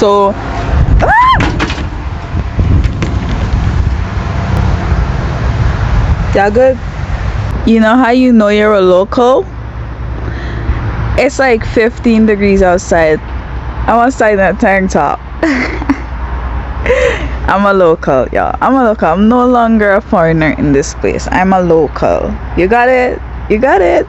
So y'all good? You know how you know you're a local? It's like 15 degrees outside. I'm outside in a tank top. I'm a local, y'all. I'm a local. I'm no longer a foreigner in this place. I'm a local. You got it? You got it?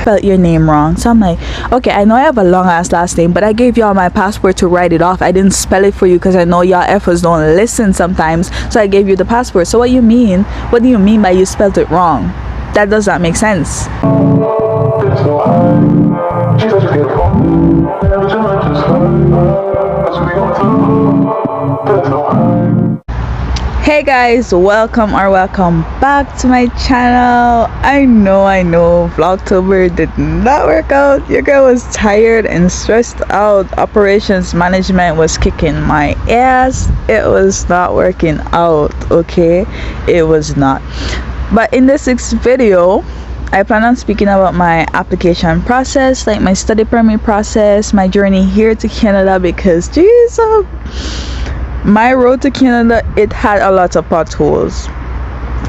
Spelled your name wrong. So I'm like, okay, I know I have a long ass last name, but I gave y'all my passport to write it off. I didn't spell it for you because I know y'all effers don't listen sometimes. So I gave you the passport. So what you mean? What do you mean by you spelled it wrong? That does not make sense. Hey guys, welcome back to my channel. I know Vlogtober did not work out. Your girl was tired and stressed out. Operations management was kicking my ass. It was not working out, okay? It was not. But in this sixth video, I plan on speaking about my application process, like my study permit process, my journey here to Canada, because Jesus, my road to Canada, it had a lot of potholes.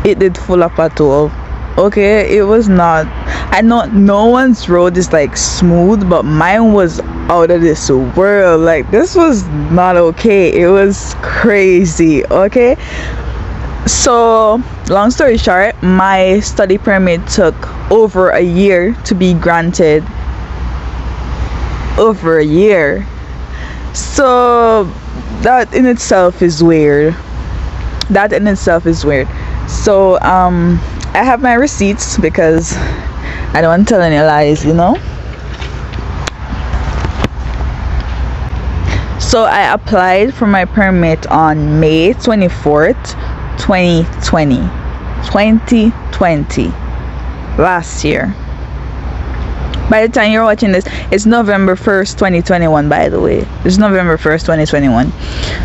It did full of potholes. Okay, it was not. I know no one's road is like smooth, but mine was out of this world. Like, this was not okay. It was crazy. Okay. So long story short, my study permit took over a year to be granted. Over a year. So that in itself is weird. So I have my receipts because I don't want to tell any lies, you know. So I applied for my permit on May 24th 2020 last year. By the time you're watching this, it's November 1st 2021, by the way. It's November 1st 2021.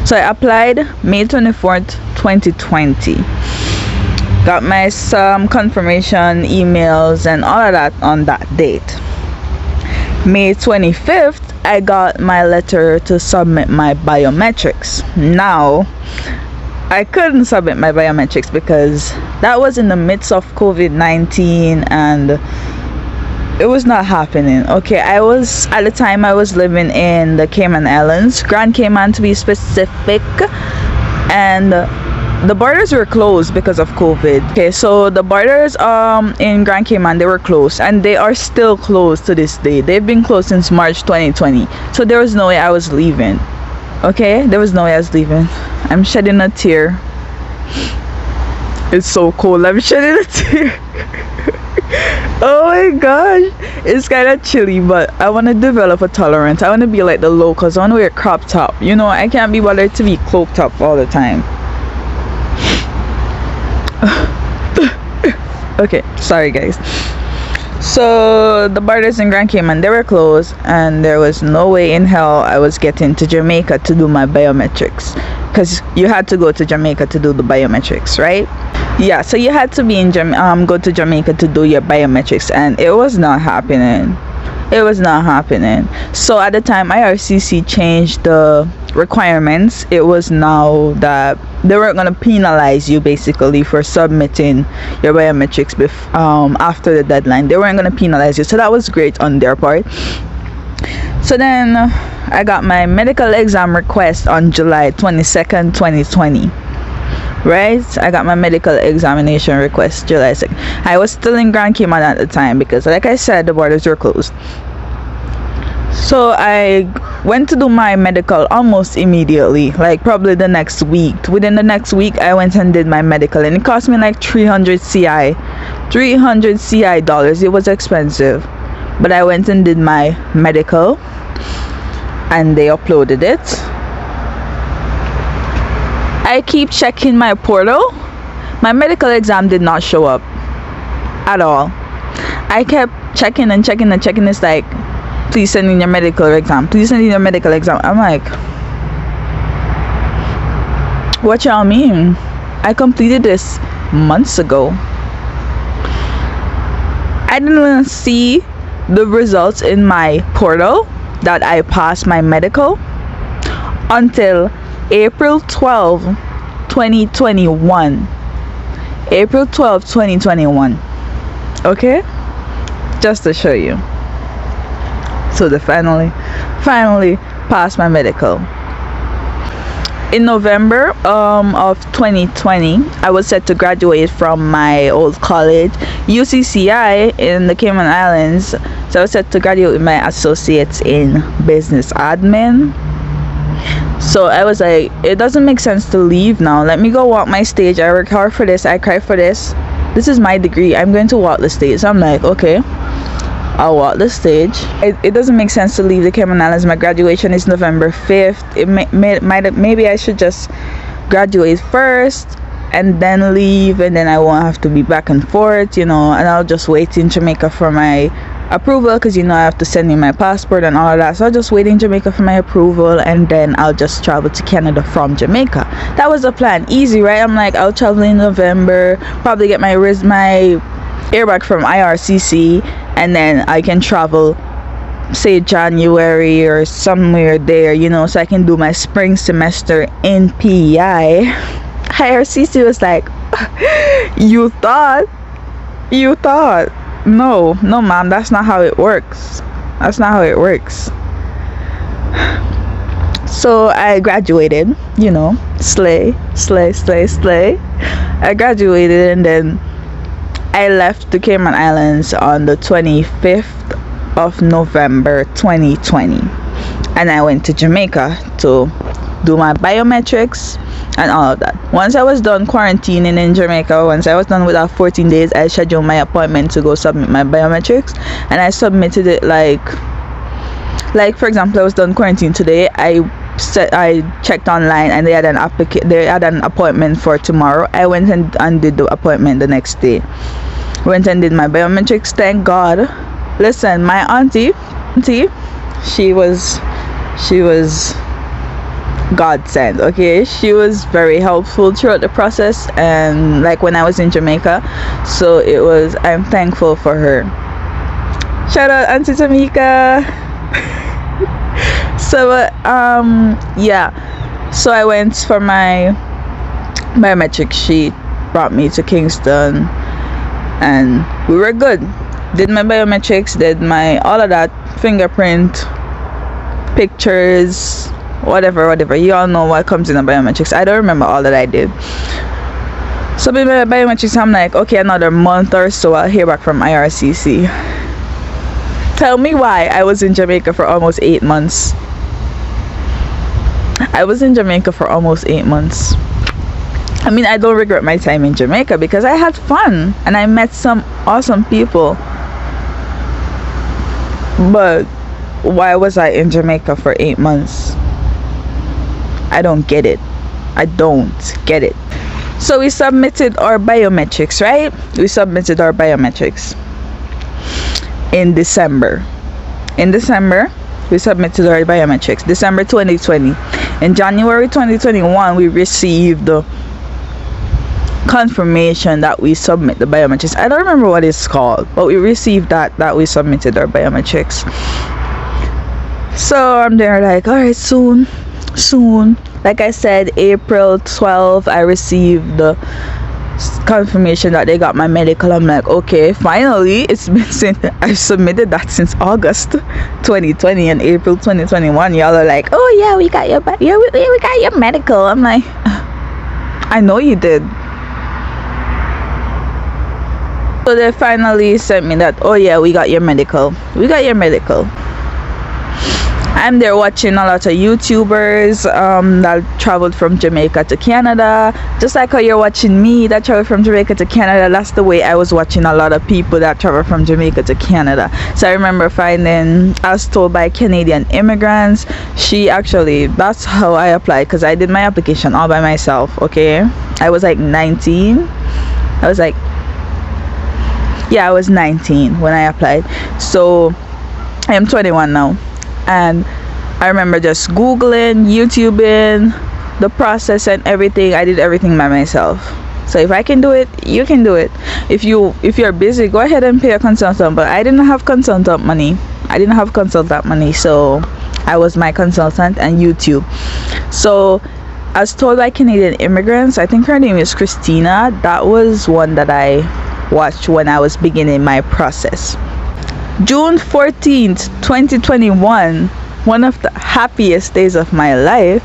So I applied May 24th 2020. Got my confirmation emails and all of that on that date. May 25th I got my letter to submit my biometrics. Now I couldn't submit my biometrics because that was in the midst of COVID-19 and it was not happening. Okay, at the time I was living in the Cayman Islands, Grand Cayman to be specific, and the borders were closed because of COVID. Okay, so the borders in Grand Cayman, they were closed and they are still closed to this day. They've been closed since March 2020. So there was no way I was leaving. Okay, there was no way I was leaving. I'm shedding a tear. It's so cold. I'm shedding a tear. Oh my gosh, it's kind of chilly, but I want to develop a tolerance. I want to be like the locals. I want to wear a crop top. You know, I can't be bothered to be cloaked up all the time. Okay, sorry guys. So the borders in Grand Cayman, they were closed and there was no way in hell I was getting to Jamaica to do my biometrics, because you had to go to Jamaica to do the biometrics, right? Yeah, so you had to be in go to Jamaica to do your biometrics, and it was not happening. So at the time IRCC changed the requirements. It was now that they weren't going to penalize you basically for submitting your biometrics after the deadline. They weren't going to penalize you, so that was great on their part. So then I got my medical exam request on July 22nd 2020. Right, I got my medical examination request July 2nd. I was still in Grand Cayman at the time because, like I said, the borders were closed. So I went to do my medical almost immediately, like probably the next week. Within the next week I went and did my medical, and it cost me like 300 CI dollars. It was expensive, but I went and did my medical and they uploaded it. I keep checking my portal. My medical exam did not show up at all. I kept checking and checking and checking. It's like, please send in your medical exam. Please send in your medical exam. I'm like, what y'all mean? I completed this months ago. I didn't even see the results in my portal that I passed my medical until April 12, 2021. April 12, 2021. Okay? Just to show you. So they finally passed my medical. In November of 2020, I was set to graduate from my old college, UCCI, in the Cayman Islands. So I was set to graduate with my associates in business admin. So I was like, it doesn't make sense to leave now. Let me go walk my stage. I worked hard for this. I cried for this. This is my degree. I'm going to walk the stage. So I'm like, okay, I'll walk the stage. It doesn't make sense to leave the Cayman Islands. My graduation is November 5th. Maybe I should just graduate first and then leave, and then I won't have to be back and forth, you know, and I'll just wait in Jamaica for my approval, because you know I have to send in my passport and all of that. So I'll just wait in Jamaica for my approval, and then I'll just travel to Canada from Jamaica. That was the plan. Easy, right? I'm like, I'll travel in November, probably get my airbag from IRCC, and then I can travel, say January or somewhere there, you know, so I can do my spring semester in PEI. IRCC was like, you thought? No ma'am, that's not how it works. So I graduated, you know, slay. I graduated, and then I left the Cayman Islands on the 25th of November 2020, and I went to Jamaica to do my biometrics and all of that. Once I was done quarantining in Jamaica, once I was done with that 14 days, I scheduled my appointment to go submit my biometrics, and I submitted it like for example, I was done quarantine today. I checked online, and they had an appointment for tomorrow. I went and did the appointment the next day. Went and did my biometrics. Thank God. Listen, my auntie, she was God sent. Okay, she was very helpful throughout the process, and like when I was in Jamaica, so I'm thankful for her. Shout out Auntie Tamika. So yeah, so I went for my biometric. She brought me to Kingston, and we were good. Did my biometrics, did my all of that, fingerprint, pictures, whatever. You all know what comes in the biometrics. I don't remember all that I did. So with my biometrics, I'm like, okay, another month or so I'll hear back from IRCC. Tell me why I was in Jamaica for almost 8 months. I mean, I don't regret my time in Jamaica because I had fun and I met some awesome people. But why was I in Jamaica for 8 months? I don't get it. So we submitted our biometrics, right? We submitted our biometrics in December. We submitted our biometrics, December 2020. In January 2021, we received the confirmation that we submit the biometrics. I don't remember what it's called, but we received that we submitted our biometrics. So I'm there like, all right, soon. Like I said, April 12th, I received the confirmation that they got my medical. I'm like, okay, finally. It's been since I submitted that since August 2020, and April 2021 y'all are like, oh yeah, we got your medical. I'm like, I know you did. So they finally sent me that, oh yeah, we got your medical. I'm there watching a lot of YouTubers that traveled from Jamaica to Canada. Just like how you're watching me that traveled from Jamaica to Canada, that's the way I was watching a lot of people that travel from Jamaica to Canada. So I remember I was told by Canadian immigrants, that's how I applied, because I did my application all by myself, okay? I was like 19. I was 19 when I applied. So I am 21 now. And I remember just Googling, YouTubing the process and everything. I did everything by myself. So if I can do it, you can do it. If you're busy, go ahead and pay a consultant. But I didn't have consultant money. I didn't have consultant money, so I was my consultant and YouTube. So as told by Canadian immigrants, I think her name is Christina. That was one that I watched when I was beginning my process. June 14th, 2021, one of the happiest days of my life,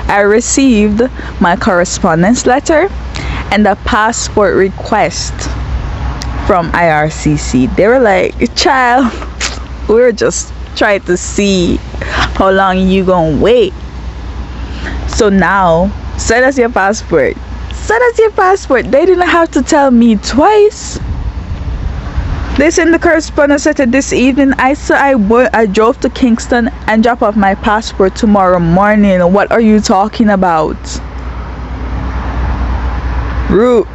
I received my correspondence letter and a passport request from IRCC. They were like, child, we're just trying to see how long you gonna wait. So now, send us your passport. Send us your passport. They didn't have to tell me twice. They sent the correspondence letter this evening. I drove to Kingston and drop off my passport tomorrow morning. What are you talking about? Rude.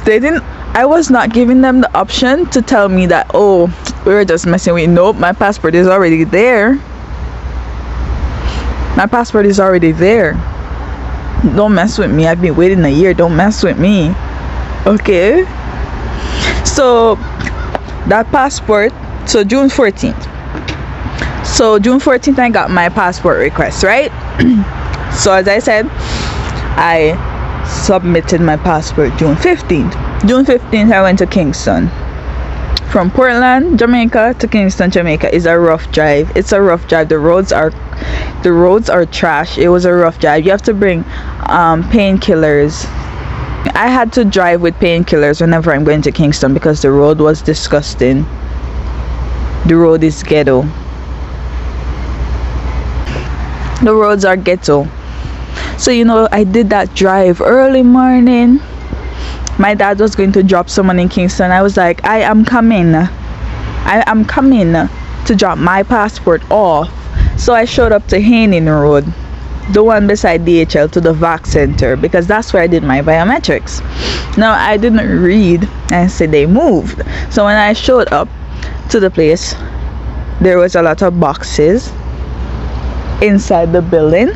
They didn't. I was not giving them the option to tell me that, oh, we were just messing with. Nope, my passport is already there. My passport is already there. Don't mess with me. I've been waiting a year. Don't mess with me. Okay. So that passport, so June 14th. So June 14th I got my passport request, right? So as I said, I submitted my passport June 15th. June 15th I went to Kingston. From Portland, Jamaica to Kingston, Jamaica is a rough drive. It's a rough drive. The roads are trash. It was a rough drive. You have to bring painkillers. I had to drive with painkillers whenever I'm going to Kingston because the road was disgusting. The road is ghetto. The roads are ghetto. So you know, I did that drive early morning. My dad was going to drop someone in Kingston. I was like, I am coming to drop my passport off. So I showed up to Haining Road, the one beside DHL, to the VAC center, because that's where I did my biometrics. Now I didn't read and say they moved. So when I showed up to the place, there was a lot of boxes inside the building.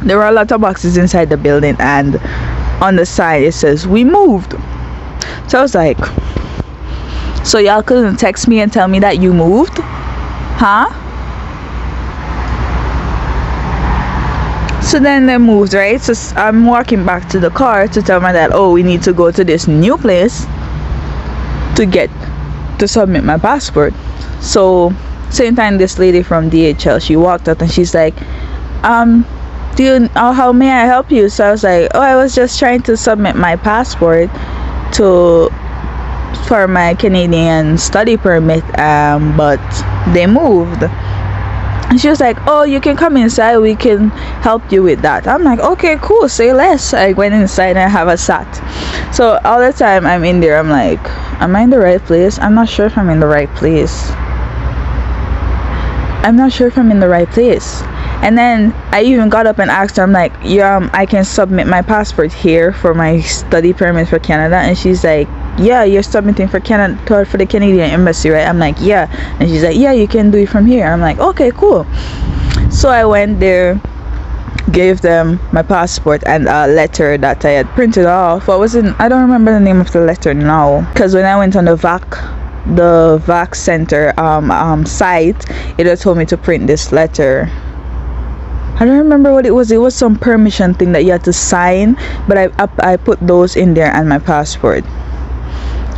There were a lot of boxes inside the building, and on the side it says we moved. So I was like, so y'all couldn't text me and tell me that you moved? Huh? So then they moved, right? So I'm walking back to the car to tell my dad, oh, we need to go to this new place to submit my passport. So same time, this lady from DHL, she walked up and she's like, how may I help you? So I was like, oh, I was just trying to submit my passport for my Canadian study permit, but they moved. And she was like, oh, you can come inside, we can help you with that. I'm like, okay, cool, say less. I went inside and I have a sat. So all the time I'm in there, I'm like, am I in the right place? I'm not sure if I'm in the right place. And then I even got up and asked her, I'm like, yeah, I can submit my passport here for my study permit for Canada. And she's like, yeah, you're submitting for Canada, for the Canadian embassy, right? I'm like, yeah. And she's like, yeah, you can do it from here. I'm like, okay, cool. So I went there, gave them my passport and a letter that I had printed off. What was it? I don't remember the name of the letter now, because when I went on the VAC center site, it had told me to print this letter. I don't remember what it was. It was some permission thing that you had to sign, but I put those in there and my passport,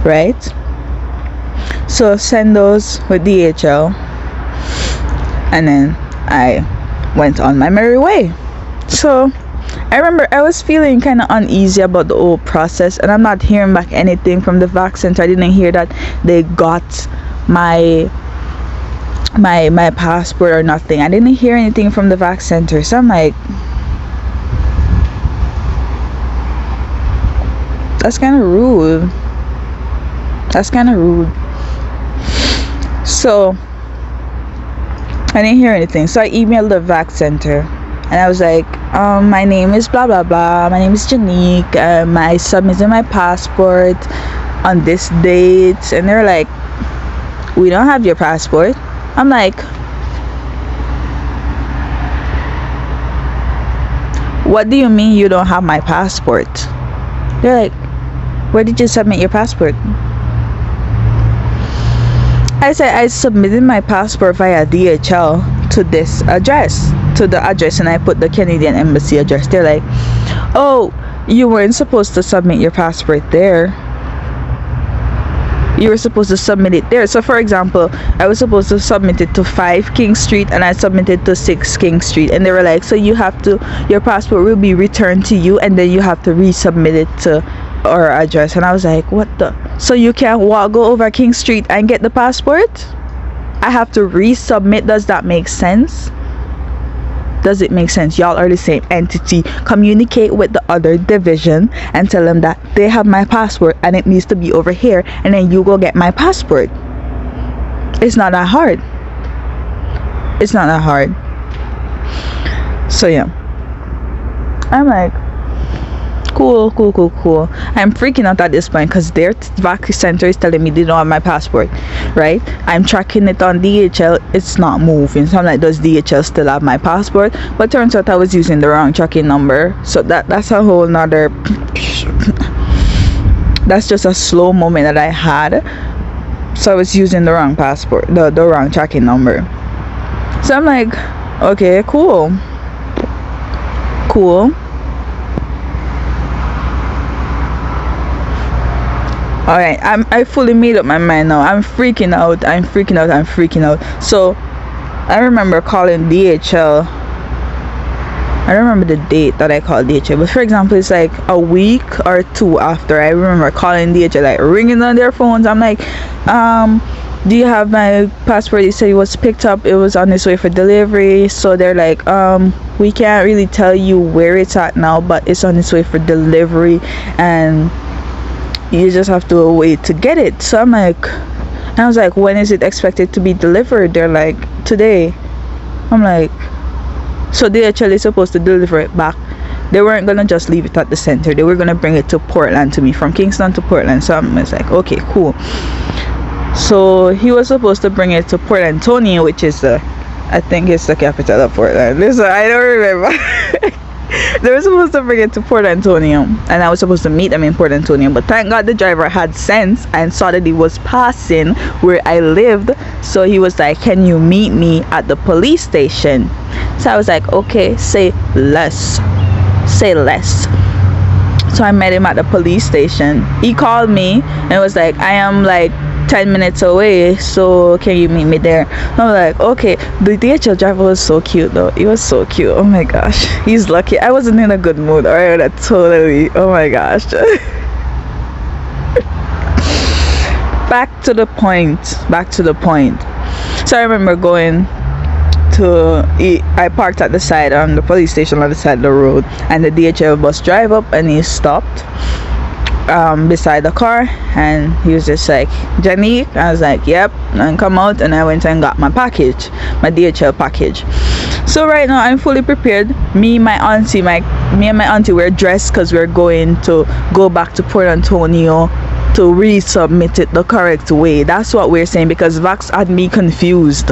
right? So send those with DHL, and then I went on my merry way. So I remember I was feeling kind of uneasy about the whole process, and I'm not hearing back anything from the VAC center. I didn't hear that they got my passport or nothing. I didn't hear anything from the VAC center. So I'm like, that's kind of rude. So I didn't hear anything. So I emailed the VAC center and I was like, my name is blah blah blah, my name is Janique, I submitted my passport on this date. And they're like, we don't have your passport. I'm like, what do you mean you don't have my passport? They're like, where did you submit your passport? I said I submitted my passport via DHL to this address, to the address, and I put the Canadian Embassy address. They're like, oh, you weren't supposed to submit your passport there. You were supposed to submit it there. So for example, I was supposed to submit it to 5 King Street and I submitted to 6 King Street, and they were like, so you have to, your passport will be returned to you and then you have to resubmit it to our address. And I was like, what the, so you can't go over King Street and get the passport? I have to resubmit. Does that make sense? Does it make sense? Y'all are the same entity. Communicate with the other division and tell them that they have my passport and it needs to be over here, and then you go get my passport. It's not that hard. It's not that hard. So yeah, I'm like, cool. I'm freaking out at this point because their vac center is telling me they don't have my passport, right? I'm tracking it on DHL, it's not moving. So I'm like, does DHL still have my passport? But turns out I was using the wrong tracking number. So that's a whole nother that's just a slow moment that I had. So I was using the wrong passport, the wrong tracking number. So I'm like, okay, cool. Alright, I fully made up my mind now. I'm freaking out. So I remember calling DHL. I don't remember the date that I called DHL, but for example, it's like a week or 2 after. I remember calling DHL, like ringing on their phones. I'm like, do you have my passport? They said it was picked up, it was on its way for delivery. So they're like, we can't really tell you where it's at now, but it's on its way for delivery and you just have to wait to get it. So I'm like, I was like, when is it expected to be delivered? They're like, today. I'm like, so DHL is supposed to deliver it back. They weren't gonna just leave it at the center, they were gonna bring it to Portland to me, from Kingston to Portland. So I was like, okay, cool. So he was supposed to bring it to Port Antonio, which is I think it's the capital of Portland. I don't remember. They were supposed to bring it to Port Antonio and I was supposed to meet them in Port Antonio, but thank God the driver had sense and saw that he was passing where I lived. So he was like, can you meet me at the police station? So I was like, okay, say less. So I met him at the police station. He called me and was like, I am like 10 minutes away, so can you meet me there? I'm like, okay. The DHL driver was so cute though. He was so cute. Oh my gosh, he's lucky. I wasn't in a good mood, or I would have totally, oh my gosh. Back to the point. So I remember going to I parked at the side on the police station on the side of the road, and the DHL bus drive up and he stopped beside the car and he was just like, Janique? I was like, yep, and come out, and I went and got my package, my DHL package. So right now I'm fully prepared. Me and my auntie were dressed because we're going to go back to Port Antonio to resubmit it the correct way. That's what we're saying, because Vax had me confused.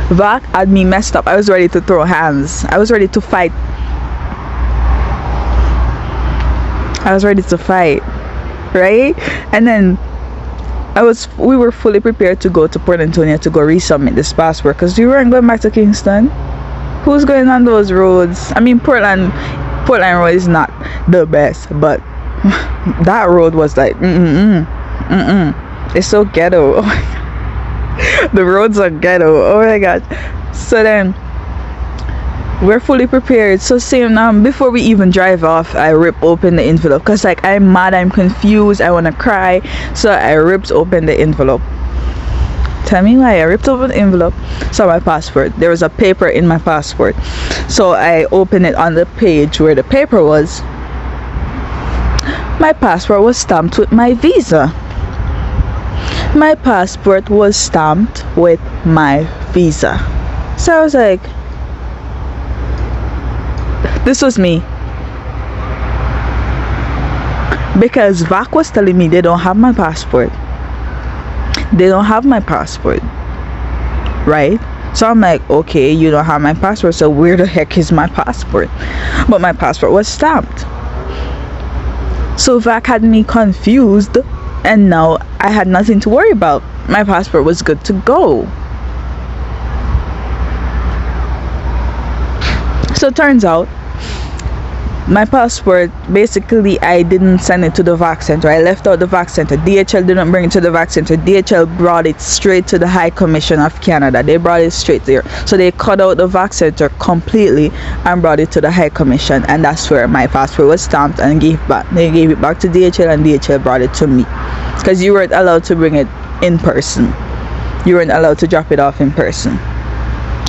Vac had me messed up. I was ready to throw hands. I was ready to fight. Right? And then we were fully prepared to go to Port Antonio to go resubmit this passport, because we weren't going back to Kingston. Who's going on those roads? I mean, Portland road is not the best, but that road was like it's so ghetto. The roads are ghetto. Oh my god. So then we're fully prepared. So same before we even drive off, I rip open the envelope because like I'm mad, I'm confused, I want to cry. So I ripped open the envelope. Tell me why I ripped open the envelope. Saw my passport. There was a paper in my passport. So I opened it on the page where the paper was. My passport was stamped with my visa. My passport was stamped with my visa. So I was like, this was me. Because VAC was telling me they don't have my passport. They don't have my passport. Right? So I'm like, okay, you don't have my passport, so where the heck is my passport? But my passport was stamped. So VAC had me confused, and now I had nothing to worry about. my passport was good to go. So turns out my passport, basically I didn't send it to the vac center. I left out the vac center. DHL didn't bring it to the vac center. DHL brought it straight to the High Commission of Canada. They brought it straight there. So they cut out the vac center completely and brought it to the High Commission, and that's where my passport was stamped and gave back. They gave it back to DHL and DHL brought it to me, because you weren't allowed to bring it in person. You weren't allowed to drop it off in person.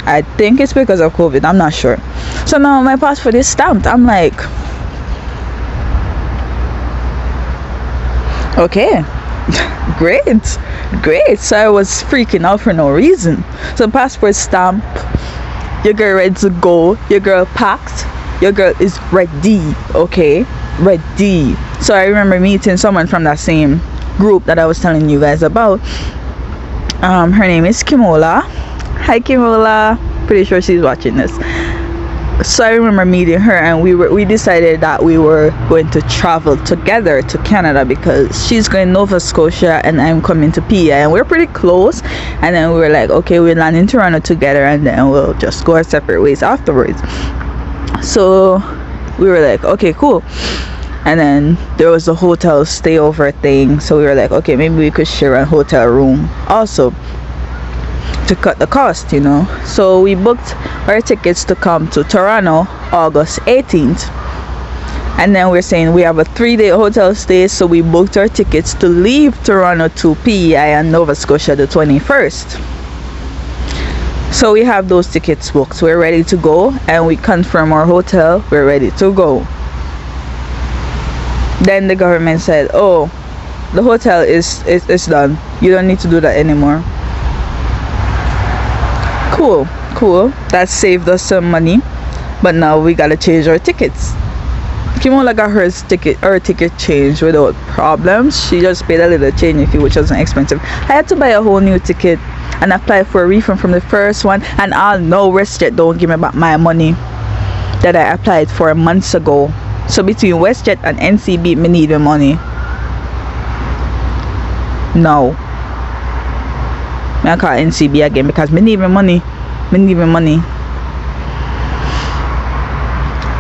I think it's because of COVID, I'm not sure. So now my passport is stamped. I'm like, okay, great. So I was freaking out for no reason. So passport stamp, your girl ready to go, your girl packed, your girl is ready, okay, ready. So I remember meeting someone from that same group that I was telling you guys about. Her name is Kimola. Hi Kimola, pretty sure she's watching this. So I remember meeting her, and we decided that we were going to travel together to Canada, because she's going to Nova Scotia and I'm coming to PEI, and we're pretty close. And then we were like, okay, we'll land in Toronto together and then we'll just go our separate ways afterwards. So we were like, okay, cool. And then there was a hotel stay over thing, so we were like, okay, maybe we could share a hotel room also to cut the cost, you know. So we booked our tickets to come to Toronto August 18th, and then we're saying we have a 3-day hotel stay, so we booked our tickets to leave Toronto to PEI and Nova Scotia the 21st. So we have those tickets booked, we're ready to go, and we confirm our hotel, we're ready to go. Then the government said, oh, the hotel is done, you don't need to do that anymore. Cool, that saved us some money, but now we gotta change our tickets. Kimola got her ticket changed without problems. She just paid a little change fee, which wasn't expensive. I had to buy a whole new ticket and apply for a refund from the first one, and I'll know WestJet don't give me back my money that I applied for months ago. So between WestJet and NCB, me need the money. No, I call NCB again because me need my money.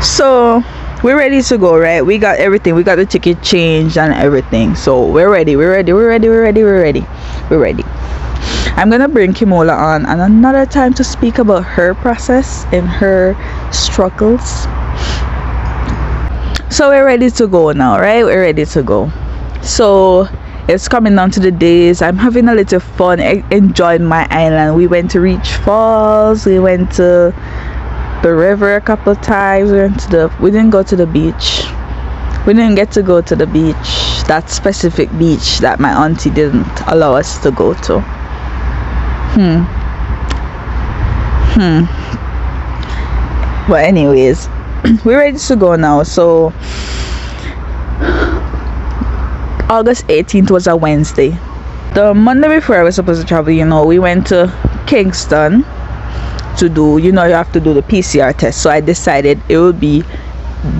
So we're ready to go, right? We got everything. We got the ticket changed and everything. So we're ready. I'm gonna bring Kimola on another time to speak about her process and her struggles. So we're ready to go now, right? We're ready to go. So it's coming down to the days. I'm having a little fun, enjoying my island. We went to Reach Falls, we went to the river a couple of times, we didn't go to the beach. We didn't get to go to the beach, that specific beach that my auntie didn't allow us to go to. But anyways, we're ready to go now. So August 18th was a Wednesday. The Monday before I was supposed to travel, you know, we went to Kingston to do, you know, you have to do the PCR test. So I decided it would be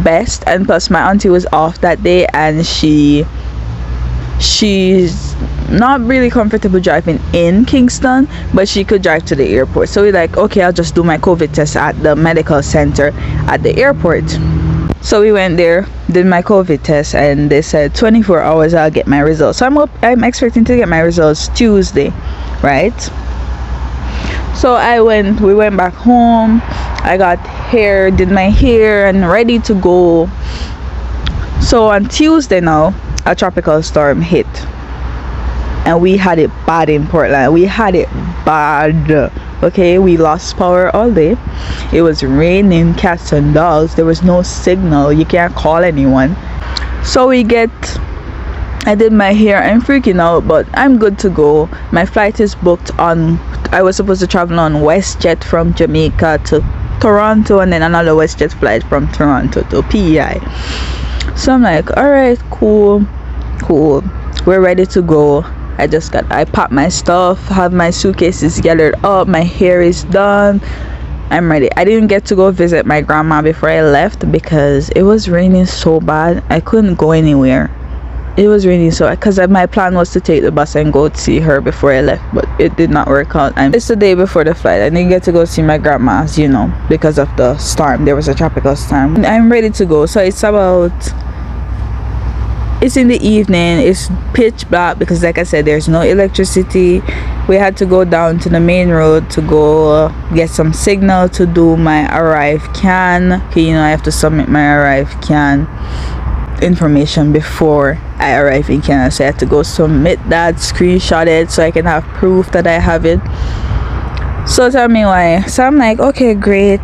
best, and plus my auntie was off that day, and she's not really comfortable driving in Kingston, but she could drive to the airport. So we're like, okay, I'll just do my COVID test at the medical center at the airport. So we went there, did my COVID test, and they said 24 hours I'll get my results. So I'm expecting to get my results Tuesday, right? So we went back home. I got hair, did my hair, and ready to go. So on Tuesday now, a tropical storm hit, and we had it bad in Portland. We had it bad. Okay, we lost power all day. It was raining cats and dogs. There was no signal. You can't call anyone. So I did my hair. I'm freaking out, but I'm good to go. My flight is booked on, I was supposed to travel on WestJet from Jamaica to Toronto, and then another WestJet flight from Toronto to PEI. So I'm like, alright, cool, we're ready to go. I packed my stuff, have my suitcases gathered up, my hair is done, I'm ready. I didn't get to go visit my grandma before I left because it was raining so bad I couldn't go anywhere. It was raining, so because my plan was to take the bus and go to see her before I left, but it did not work out. It's the day before the flight. I didn't get to go see my grandma, as you know, because of the storm. There was a tropical storm. I'm ready to go. So it's in the evening. It's pitch black because, like I said, there's no electricity. We had to go down to the main road to go get some signal to do my arrive can. Okay, you know, I have to submit my arrive can information before I arrive in Canada, so I had to go submit that, screenshot it so I can have proof that I have it. So tell me why. So I'm like, okay, great.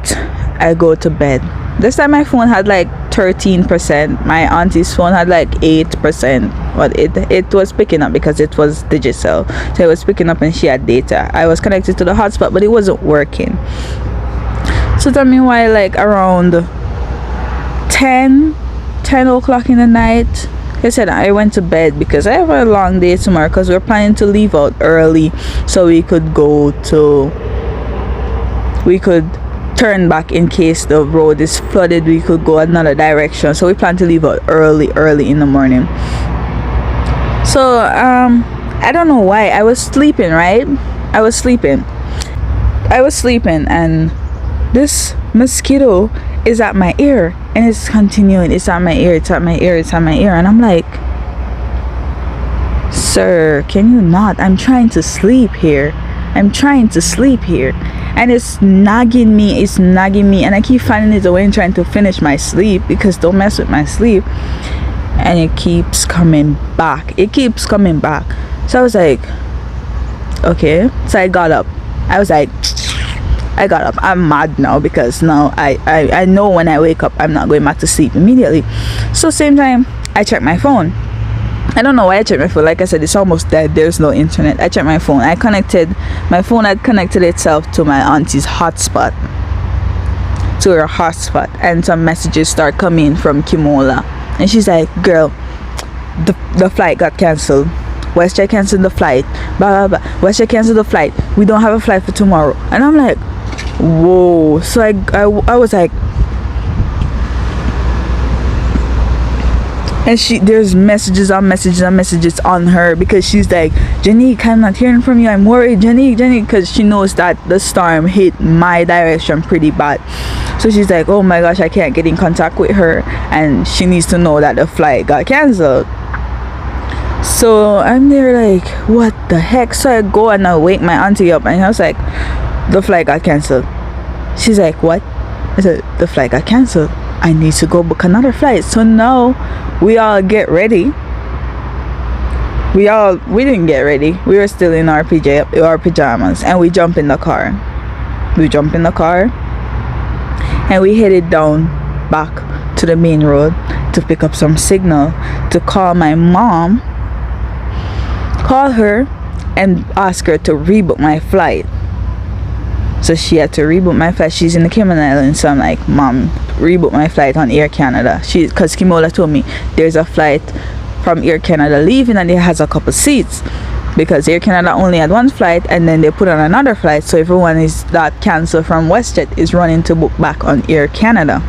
I go to bed. This time my phone had like 13%. My auntie's phone had like 8%, but it was picking up because it was digital, so it was picking up and she had data. I was connected to the hotspot, but it wasn't working. So tell me why, like around 10 o'clock in the night, I said I went to bed because I have a long day tomorrow, because we're planning to leave out early so we could turn back in case the road is flooded. We could go another direction, so we plan to leave out early in the morning. So I don't know why I was sleeping, right? I was sleeping and this mosquito is at my ear, and it's continuing. It's at my ear, and I'm like, sir, can you not? I'm trying to sleep here, and it's nagging me, and I keep finding it away and trying to finish my sleep, because don't mess with my sleep, and it keeps coming back. So I was like, okay. So I got up. I'm mad now, because now I know when I wake up I'm not going back to sleep immediately. So same time I checked my phone. I don't know why I checked my phone. Like I said, it's almost dead. There's no internet. I checked my phone. My phone had connected itself to my auntie's hotspot, and some messages start coming from Kimola, and she's like, girl, the flight got cancelled. WestJet canceled the flight, blah blah blah. WestJet canceled the flight. We don't have a flight for tomorrow. And I'm like, whoa. So I was like, and there's messages on her, because she's like, Janique, I'm not hearing from you, I'm worried, Janique, because she knows that the storm hit my direction pretty bad. So she's like, oh my gosh, I can't get in contact with her, and she needs to know that the flight got cancelled. So I'm there like, what the heck? So I go and I wake my auntie up, and I was like, the flight got cancelled. She's like, what? I said, the flight got cancelled. I need to go book another flight. So now we all get ready. We didn't get ready. We were still in our pajamas, and we jump in the car. And we headed down back to the main road to pick up some signal to call my mom, call her and ask her to rebook my flight. So she had to reboot my flight. She's in the Cayman Islands, so I'm like, mom, reboot my flight on Air Canada. Because Kimola told me there's a flight from Air Canada leaving, and it has a couple seats, because Air Canada only had one flight, and then they put on another flight, so everyone that canceled from WestJet is running to book back on Air Canada.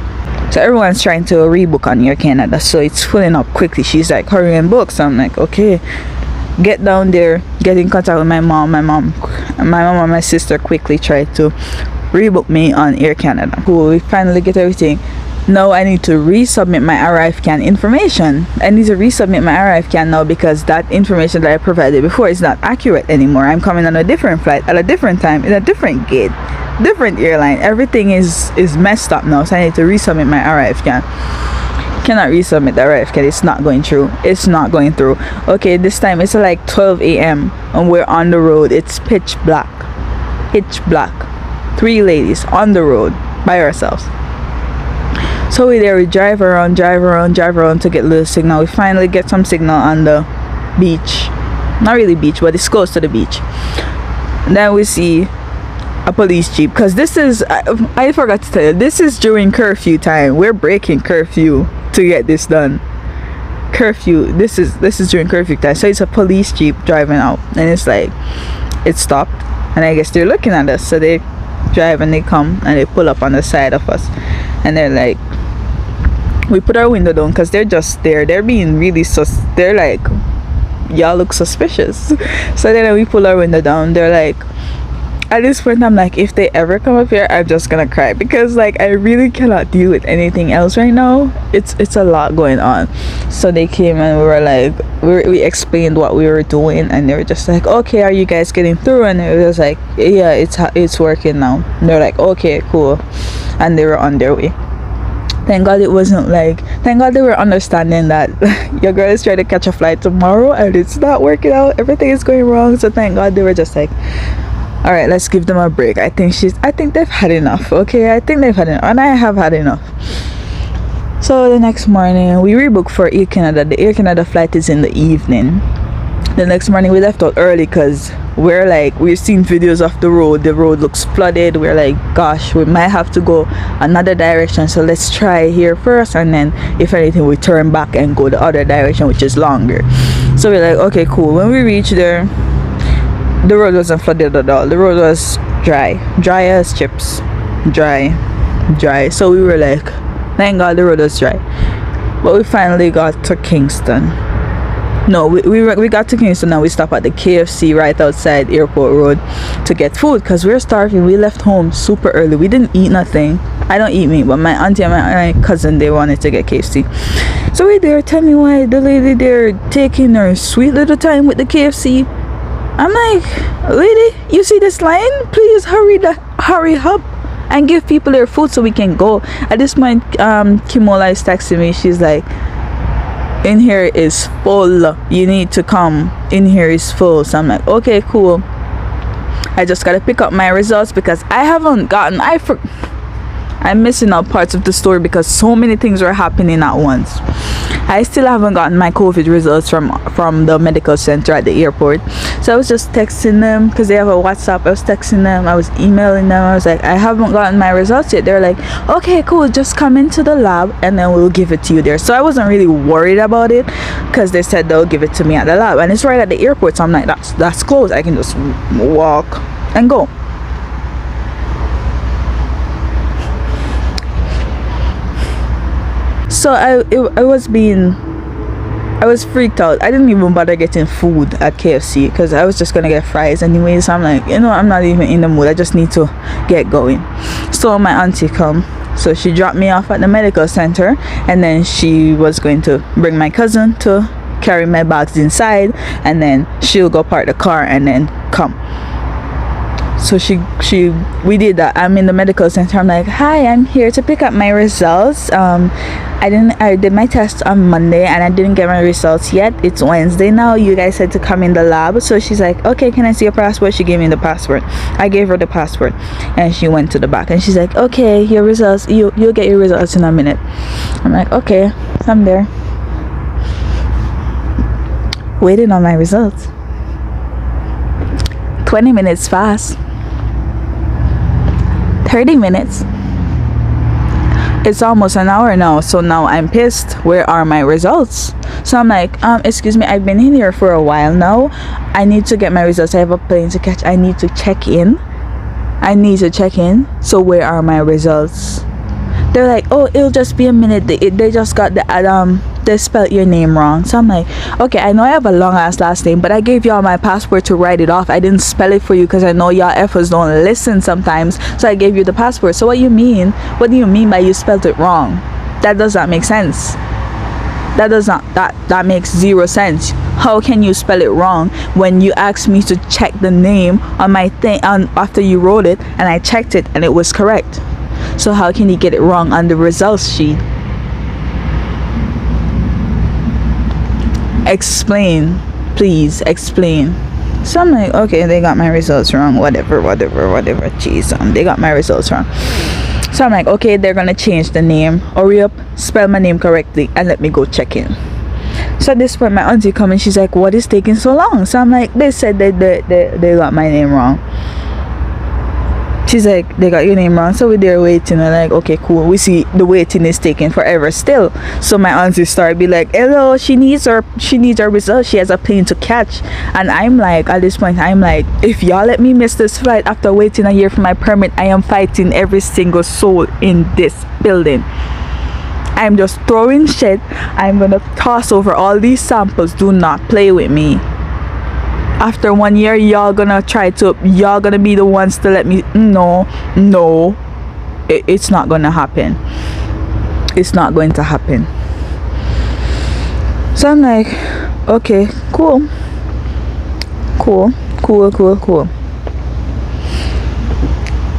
So everyone's trying to rebook on Air Canada, so it's filling up quickly. She's like, hurry and book. So I'm like, okay. Get down there, get in contact with my mom and my sister quickly tried to rebook me on Air Canada. Cool, we finally get everything. Now I need to resubmit my ArriveCAN information. I need to resubmit my ArriveCAN now, because that information that I provided before is not accurate anymore. I'm coming on a different flight at a different time, in a different gate, different airline. Everything is messed up now, so I need to resubmit my ArriveCAN. Cannot resubmit the ArriveCAN. It's not going through. Okay, this time it's like 12 a.m. and we're on the road. It's pitch black. 3 ladies on the road by ourselves. So we drive around to get a little signal. We finally get some signal on the beach. Not really beach, but it's close to the beach. And then we see a police jeep, because this is, I forgot to tell you, this is during curfew time. We're breaking curfew to get this done. This is during curfew time. So it's a police jeep driving out, and it's like, it stopped, and I guess they're looking at us. So they drive and they come and they pull up on the side of us, and they're like, we put our window down because they're just there. They're being really they're like, y'all look suspicious. So then we pull our window down. They're like, at this point I'm like, if they ever come up here, I'm just gonna cry, because like I really cannot deal with anything else right now. It's a lot going on. So they came and we were like, we explained what we were doing, and they were just like, okay, are you guys getting through? And it was like, yeah, it's working now. And they're like, okay, cool. And they were on their way. Thank God it wasn't like, thank God they were understanding that your girl is trying to catch a flight tomorrow and it's not working out, everything is going wrong. So thank God they were just like, all right, let's give them a break. I think they've had enough. Okay, I think they've had enough, and I have had enough. So the next morning we rebooked for Air Canada. The Air Canada flight is in the evening. The next morning we left out early because we've seen videos of the road looks flooded. We're like, gosh, we might have to go another direction, so let's try here first, and then if anything we turn back and go the other direction, which is longer. So we're like, okay, cool. When we reached there, the road wasn't flooded at all. The road was dry as chips. Dry. So we were like, thank God the road was dry. But we finally got to Kingston. No, we got to Kingston and we stopped at the KFC right outside Airport Road to get food because we were starving. We left home super early. We didn't eat nothing. I don't eat meat, but my auntie and my cousin, they wanted to get KFC. So we there, tell me why the lady there taking her sweet little time with the KFC. I'm like, lady, you see this line? Please hurry up and give people their food so we can go. At this point, Kimola is texting me. She's like, in here is full, you need to come, in here is full. So I'm like, okay, cool. I just gotta pick up my results because I haven't gotten, I'm missing out parts of the story because so many things were happening at once. I still haven't gotten my COVID results from the medical center at the airport. So I was just texting them because they have a WhatsApp. I was texting them, I was emailing them. I was like, I haven't gotten my results yet. They're like, okay, cool, just come into the lab and then we'll give it to you there. So I wasn't really worried about it because they said they'll give it to me at the lab, and it's right at the airport. So I'm like, that's close, I can just walk and go. So I was freaked out. I didn't even bother getting food at KFC because I was just gonna get fries anyway. So I'm like, I'm not even in the mood, I just need to get going. So my auntie come, so she dropped me off at the medical center, and then she was going to bring my cousin to carry my bags inside, and then she'll go park the car and then come. So we did that. I'm in the medical center. I'm like, hi, I'm here to pick up my results. I did my test on Monday and I didn't get my results yet. It's Wednesday now. You guys said to come in the lab. So she's like, okay, can I see your passport? She gave me the passport. I gave her the passport and she went to the back and she's like, okay, your results, you'll get your results in a minute. I'm like, okay. So I'm there waiting on my results. 20 minutes pass. 30 minutes. It's almost an hour now. So now I'm pissed. Where are my results? So I'm like, excuse me, I've been in here for a while now. I need to get my results. I have a plane to catch. I need to check in. So where are my results? They're like, oh, it'll just be a minute. They just got they spelled your name wrong. So I'm like, okay, I know I have a long ass last name, but I gave y'all my passport to write it off. I didn't spell it for you because I know y'all effers don't listen sometimes. So I gave you the passport. So what do you mean by you spelled it wrong? That does not make sense. That makes zero sense. How can you spell it wrong when you asked me to check the name on my thing after you wrote it, and I checked it and it was correct? So how can you get it wrong on the results sheet? Explain, please explain. So I'm like, okay, they got my results wrong, whatever, jeez, they got my results wrong. So I'm like, okay, they're gonna change the name. Hurry up, spell my name correctly and let me go check in. So at this point my auntie come and she's like, what is taking so long? So I'm like, they said they got my name wrong. She's like, they got your name wrong. So we're there waiting. I'm like, okay, cool. We see the waiting is taking forever still. So my auntie started be like, hello, she needs her results. She has a plane to catch. And I'm like, at this point, I'm like, if y'all let me miss this flight after waiting a year for my permit, I am fighting every single soul in this building. I'm just throwing shit. I'm gonna toss over all these samples. Do not play with me. After 1 year, y'all gonna be the ones to let me. No, it's not gonna happen. It's not going to happen. So I'm like, okay, cool.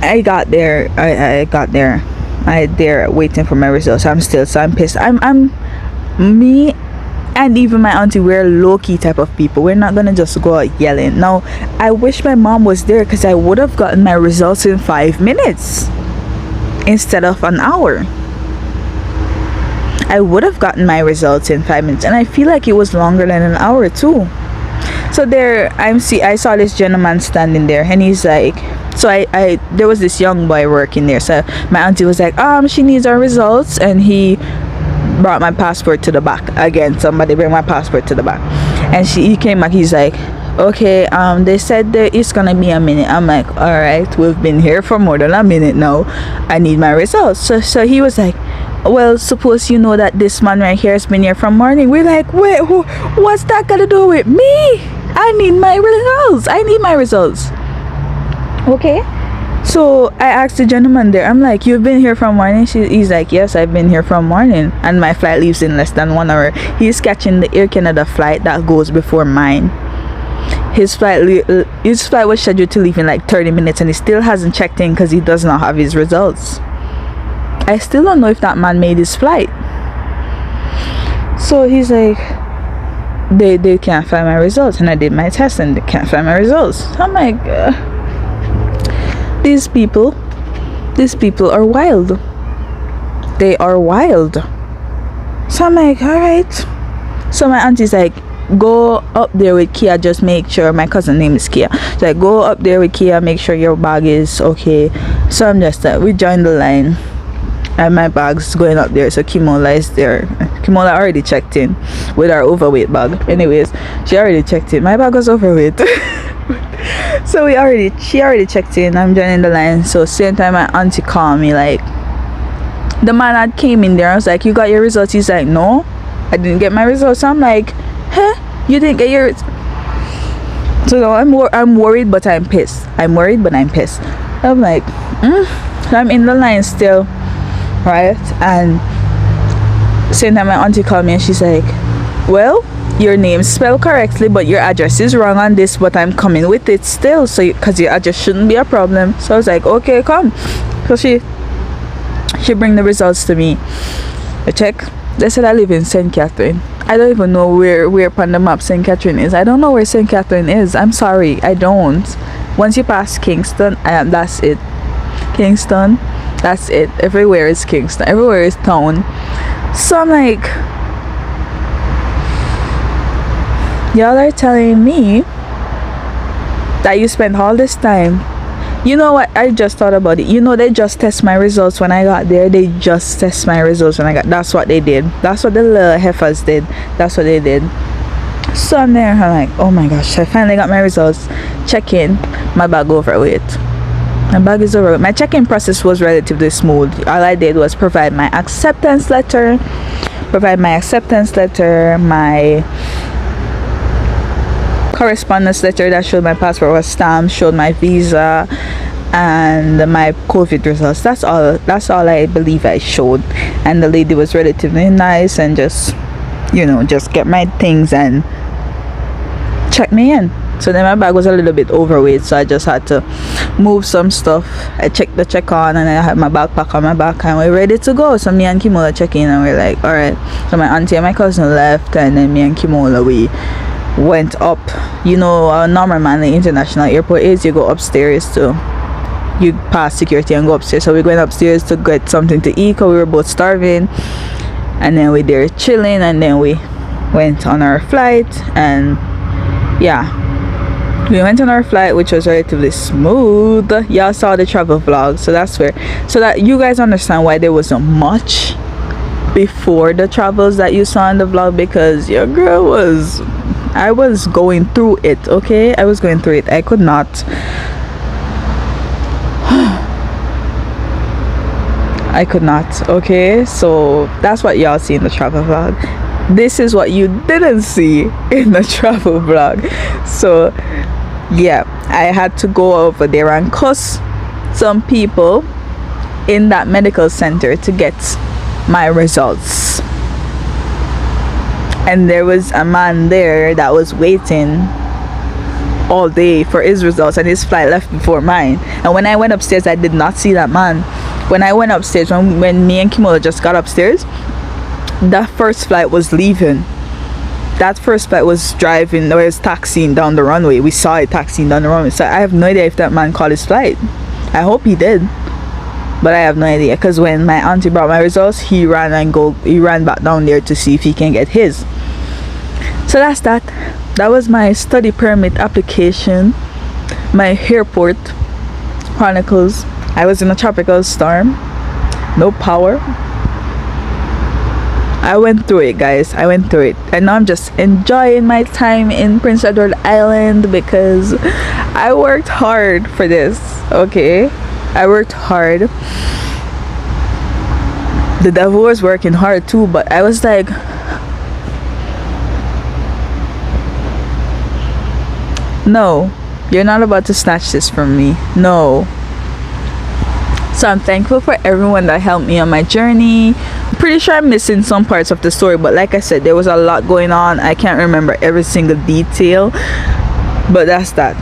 I got there. I there waiting for my results. I'm pissed. Me and even my auntie, we're low-key type of people. We're not gonna just go out yelling. Now, I wish my mom was there because I would have gotten my results in 5 minutes instead of an hour. I would have gotten my results in 5 minutes, and I feel like it was longer than an hour too. So there, I saw this gentleman standing there, and he's like, so I there was this young boy working there. So my auntie was like, she needs our results, and he brought my passport to the back. Again, somebody bring my passport to the back, and he came back. He's like, okay, they said that it's gonna be a minute. I'm like, all right, we've been here for more than a minute now. I need my results. So he was like, well, suppose you know that this man right here has been here from morning. We're like, wait, what's that gonna do with me? I need my results. Okay. So I asked the gentleman there, I'm like, you've been here from morning? He's like, yes, I've been here from morning, and my flight leaves in less than 1 hour. He's catching the Air Canada flight that goes before mine. His flight was scheduled to leave in like 30 minutes, and he still hasn't checked in because he does not have his results. I still don't know if that man made his flight. So he's like, they can't find my results, and I did my test and they can't find my results. So I'm like, these people are wild. They are wild. So I'm like, all right. So my auntie's like, go up there with Kia, just make sure. My cousin's name is Kia. She's like, go up there with Kia, make sure your bag is okay. So I'm just we joined the line, and my bag's going up there. So Kimola is there. Kimola already checked in with our overweight bag. Anyways, she already checked in. My bag was overweight. So she already checked in. I'm joining the line. So same time my auntie called me, like, the man had came in there. I was like, you got your results? He's like, no, I didn't get my results. So I'm like, you didn't get your So now I'm worried, but I'm pissed. I'm like, So I'm in the line still, right? And same time my auntie called me, and she's like, well, your name's spelled correctly, but your address is wrong on this, but I'm coming with it still, so because your address shouldn't be a problem. So I was like, okay, come. So she bring the results to me. I check. They said I live in St. Catherine. I don't even know where upon the map St. Catherine is. I don't know where St. Catherine is. I'm sorry, I don't. Once you pass Kingston, that's it. Kingston, that's it. Everywhere is Kingston. Everywhere is town. So I'm like, y'all are telling me that you spent all this time. You know what? I just thought about it. You know, they just test my results when I got there. That's what they did. That's what the little heifers did. That's what they did. So I'm there. I'm like, oh my gosh, I finally got my results. Check in. My bag overweight. My bag is overweight. My check-in process was relatively smooth. All I did was provide my acceptance letter, my correspondence letter that showed my passport was stamped, showed my visa, and my COVID results. That's all I believe I showed. And the lady was relatively nice and just get my things and check me in. So then my bag was a little bit overweight, so I just had to move some stuff. I checked the check-on, and I had my backpack on my back, and we're ready to go. So me and Kimola check in, and we're like, all right. So my auntie and my cousin left, and then me and Kimola, we went up. Normally international airport is, you go upstairs you pass security and go upstairs. So we went upstairs to get something to eat because we were both starving, and then we there chilling, and then we went on our flight. And we went on our flight, which was relatively smooth. Y'all saw the travel vlog, so that you guys understand why there wasn't much before the travels that you saw in the vlog, because your girl I was going through it. Okay, I was going through it. I could not I could not. Okay, so that's what y'all see in the travel vlog. This is what you didn't see in the travel vlog. So yeah, I had to go over there and cuss some people in that medical center to get my results. And there was a man there that was waiting all day for his results, and his flight left before mine. And when I went upstairs, I did not see that man. When I went upstairs, when me and Kimola just got upstairs, that first flight was leaving. That first flight was driving, or was taxiing down the runway. We saw it taxiing down the runway. So I have no idea if that man caught his flight. I hope he did, but I have no idea, because when my auntie brought my results, he ran back down there to see if he can get his. So that's that. That was my study permit application, my airport chronicles. I was in a tropical storm, no power. I went through it, guys. I went through it, and now I'm just enjoying my time in Prince Edward Island because I worked hard for this. Okay, I worked hard. The devil was working hard too, but I was like, no, you're not about to snatch this from me. No. So I'm thankful for everyone that helped me on my journey. I'm pretty sure I'm missing some parts of the story, but like I said, there was a lot going on. I can't remember every single detail, but that's that.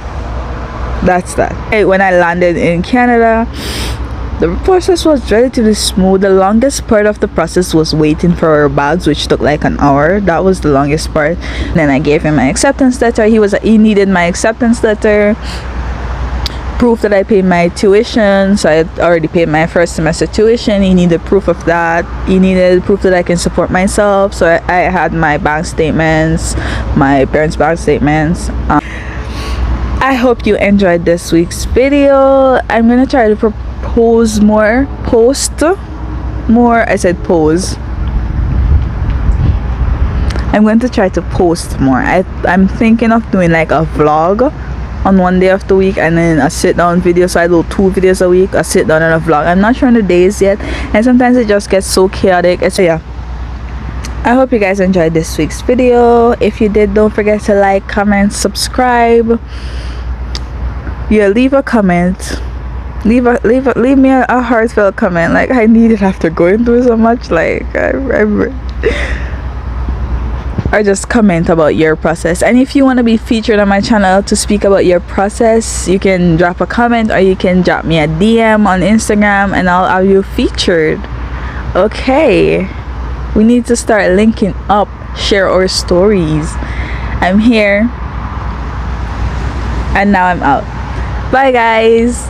Hey, when I landed in Canada, the process was relatively smooth. The longest part of the process was waiting for our bags, which took like an hour. That was the longest part. Then I gave him my acceptance letter. He needed my acceptance letter, proof that I paid my tuition. So I had already paid my first semester tuition. He needed proof of that. He needed proof that I can support myself. So I had my bank statements, my parents' bank statements. I hope you enjoyed this week's video. I'm gonna try to post more. I said pose. I'm going to try to post more. I'm thinking of doing like a vlog on one day of the week, and then a sit down video. So I do 2 videos a week, a sit down and a vlog. I'm not sure on the days yet, and sometimes it just gets so chaotic. So yeah, I hope you guys enjoyed this week's video. If you did, don't forget to like, comment, subscribe. Yeah, leave a comment. Leave me a heartfelt comment. Like, I need it after going through so much. Like, or just comment about your process. And if you want to be featured on my channel to speak about your process, you can drop a comment, or you can drop me a DM on Instagram, and I'll have you featured. Okay, we need to start linking up, share our stories. I'm here, and now I'm out. Bye guys.